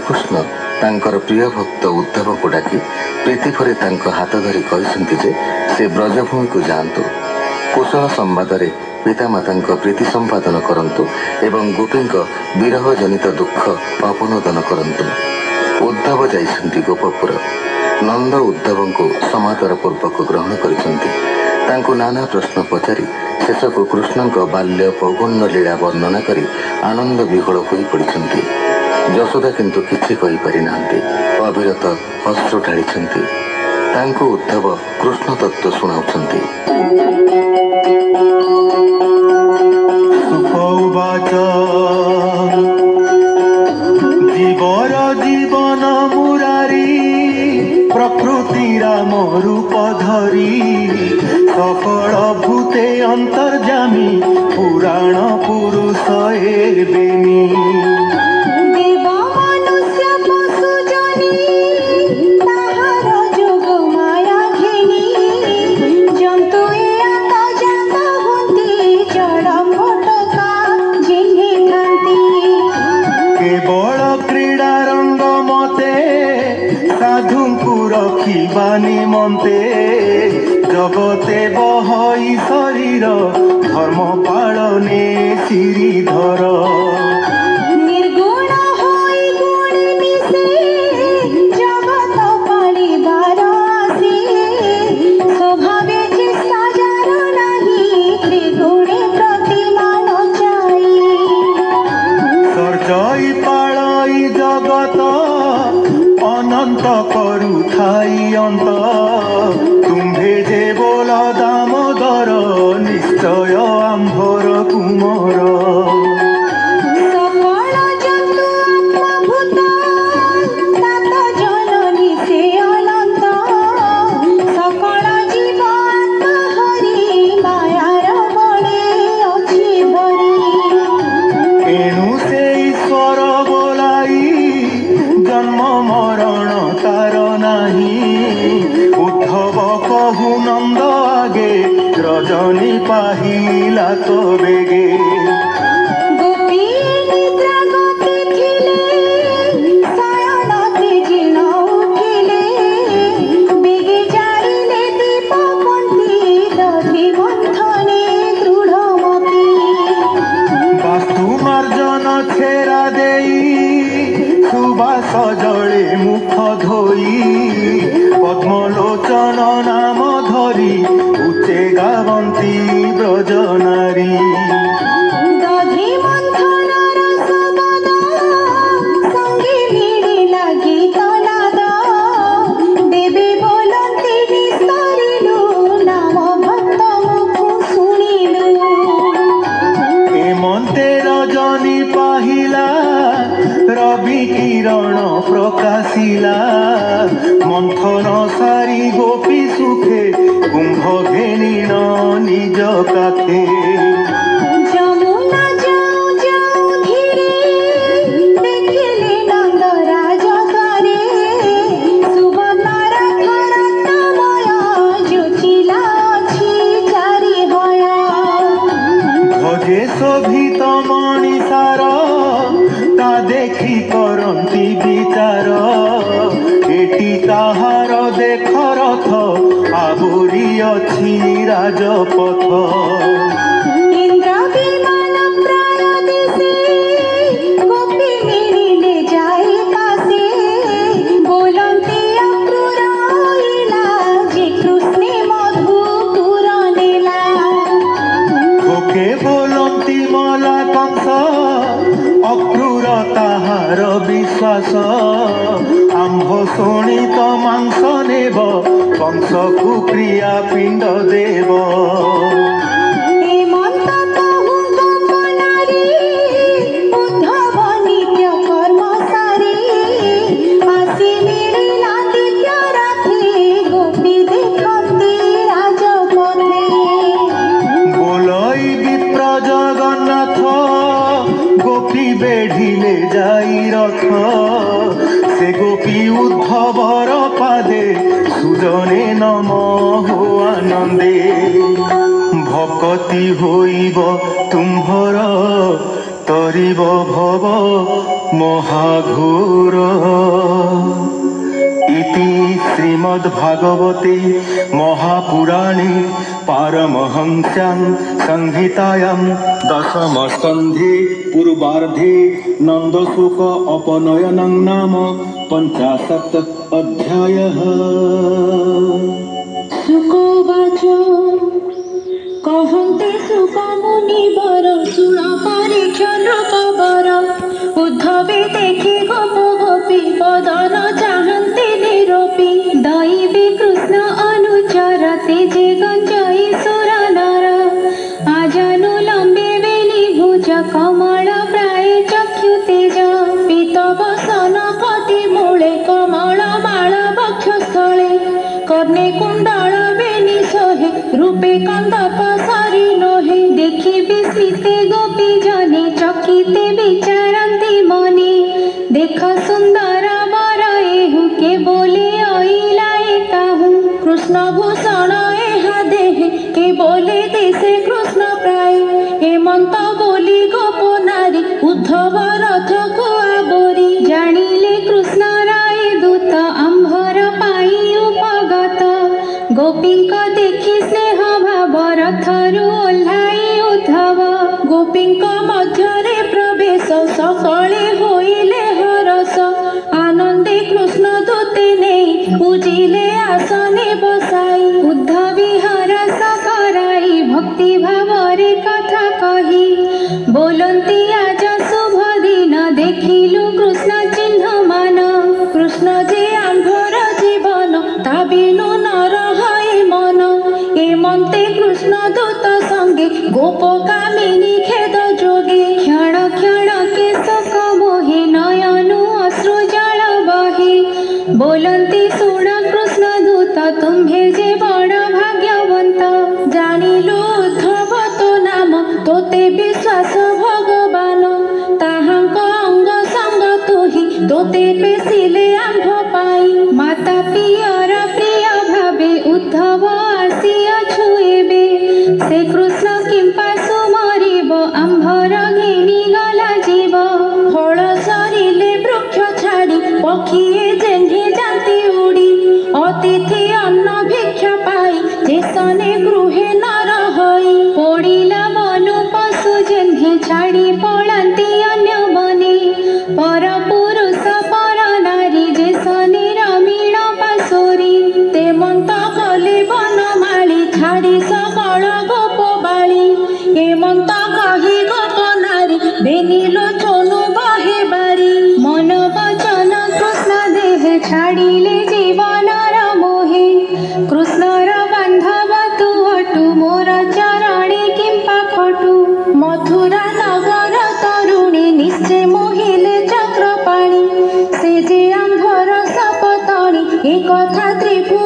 श्रीकृष्ण तांकर प्रिय भक्त उद्धव को डाकी प्रीति भरी हाथ धरी कहते जे से ब्रजभूमि को जातु कुशल संवाद पितामाता प्रीति संपादन करंतु एवं गोपी विरह जनित दुख अपनोदन करंतु। उद्धव जाइछन्ति गोपपुर। नंद उद्धव को समादर पूर्वक ग्रहण कर नाना प्रश्न पचारि शेषक कृष्ण बाल्य पौगण्य लीला वर्णना कर आनंद विह्वल हो पड़ती। यशोदा किंतु किछि कहि पारि नाहंती, अविरत अश्रु ढाळिछन्ति। तांको उद्धव कृष्ण तत्व शुणाउछन्ति। जीवर जीवन मुरारी प्रकृति राम रूप धरी सकल भूते अंतर्जामी पुराण पुरुष एबेनी। निमंते जगते बहई शरीर धर्म पालने श्रीधर। निर्गुण होई गुण मिसे जगत पालिबार आसे स्वभावे चेष्टा जार नाही त्रिगुणे प्रतिमान चाई। सर्जई पालई जगत अनंत करु थाई अंत तुम्भे जे बोल दामोदर निश्चय आंभर कुमर। सकल जंतु आत्मभूत तात जननी से अनंत सकल जीव आत्मा हरि मायार बळे अछि भरी। एणु से ईश्वर बोलाई जन्म मरण तार नाही उद्धव कहु नंद आगे रजनी पाहिला तो बेगे। गोपी निद्रा गोपी थिले शयन तेजिन उठिले बेगे जारिले दीप पंथी दधि मंथने दृढ़मती। वास्तु मार्जन छेरा देई सुबास जले मुख धोई पद्मलोचन नाम धरी उच्चे गावंती ब्रज नारी। दधि मंथनर सबद संगे मिलिला गीत नाद देवी बोलंती निस्तरिलु नाम भक्त मुख शुणिलु। एमंते रजनी पाहिला रवि किरण प्रकाशिला मंथन सारी गोपी सुखे कुंभ घेनिण निज काखे। जमुना जाऊ जाऊ धीरे देखिले नंदराज द्वारे सुभद्रार रत्नमय जुचिला अछि चारि हया। भजे शोभित मणिसार ता देखी करंती विचार एटी ताहार देख रथ आबुरी अछि राजपथ। इंद्र विमान प्राय दिसे गोपी मिलिले जाई पासे बोलंती अक्रूर होइला जे कृष्णे मधुपुर नेला। ओके बोलंती मला कंस अक्रूर ताहार विश्वास आंभ शोणित मांस नेब कंस को क्रिया पिंड देव। हेमंत कहु गोपनारी उद्धव नित्य कर्म सारी आसी मिलिला दिव्य रात्रि गोपी देखती राजपथे। बोलई विप्र जगन्नाथ गोपी बेढ़िले जाई रथ से गोपी उद्धवर पादे सुजने नम हो आनंदे। भक्ति होइब तुम्भर তরিব ভব মহাঘোর। ইতি শ্রীমদ্ভাগবতে মহাপুরাণে পারমহংস্যাং সংহিতায়াং দশমস্কন্ধে পূর্বার্ধে নন্দশুক অপনয়নং নাম 50 অধ্যায়ঃ। শুকোবাচ কহন্তে শুকমুনিবর শুণ পরীক্ষা নৃপবর। উদ্ধবে দেখি গোপ গোপী বদন চাহন্তে নিরূপী। দৈবী কৃষ্ণ অনুচরতে যে গঞ্জয়ী সুর নর। আজানুলম্বে বেলি ভুজ কমল প্রায় চক্ষু তেজ। পীতবসন কটি মূলে কমল মাଳ বক্ষস্থলে। কর্ণে কুণ্ডল বেনি সোহে রূপে কন্দর্প সরি নোহে। দেখি বিস্মিতে গোপী জনে চকিতে বিচারন্তি মনে। দেখ সুন্দর বর এহু কে বলে অইলাই তাহু। কৃষ্ণ ভূষণ এহা দেহে কে বলে দেশে কৃষ্ণ প্রায়। হেমন্ত বলি গোপ নারী উদ্ধব রথକୁ আবরি। জানিলে কৃষ্ণ রায় দূত আম্ভর পাই উপগত। গোপীঙ্ক দেখি স্নেহ ভাব রথରୁ ଓହ୍ଲାଇ ଉଦ୍ଧବ। ଗୋପୀଙ୍କ ମଧ୍ୟରେ ପ୍ରବେଶ ସକଳେ ହୋଇଲେ ହରସ। ଆନନ୍ଦେ କୃଷ୍ଣ ଦୂତେ ନେଇ ପୂଜିଲେ ଆସନେ ବସାଇ। ଉଦ୍ଧବୀ ହରସ କରାଇ ଭକ୍ତି ଭାବରେ କଥା କହି। ବୋଲନ୍ତି ଆଜ ଶୁଭ ଦିନ ଦେଖିଲୁ କୃଷ୍ଣ ଚିହ୍ନ ମାନ। କୃଷ୍ଣ ଯେ ଆମ୍ଭର ଜୀବନ ତା ବିନୁ ନର হয় মন। হেমন্তে কৃষ্ণ দূত সঙ্গে গোপ কামিনী খেদ যোগে। ক্ষণ ক্ষণ কেশক মোহে নয়নু অশ্রু জল বহে। बोलती शुण कृष्ण दूत तुम्हे जे बड़ भाग्यवंत। जानिलु उद्धव तो नाम तोते विश्वास भगवान। ताहांक अंग संग तुही तोते पेशिले आंभ पाई। माता पियर प्रिय भावे उद्धव आसिया छुएबे। से कृष्ण किंपा सुमरिब आंभर घिनी गला जीव। फल सरिले वृक्ष छाड़ी पक्षीए जेन्हे जाती उड़ी। अतिथि अन्न भिक्षा पाई जेसने गृहे नर होई। पड़िला बनु पशु जेन्हे छाड़ी पलांती अन्य बने। पर पुरुष पर नारी जेसने रमीण पाशोरी। तेमंत कले बनमाली छाड़ी सकल गोप बाली। हेमंत कही गोप नारी बेनिलो चनु बहे बारी। मन वचन कृष्ण देहे छाड़िले जीवनर मोहे। कृष्णर बांधव तू अटु मोर चरणे किंपा खटु। मथुरा नगर तरुणी निश्चय मोहिले चक्रपाणी। से जे आंभर सपतणी ए कथा त्रिभुवन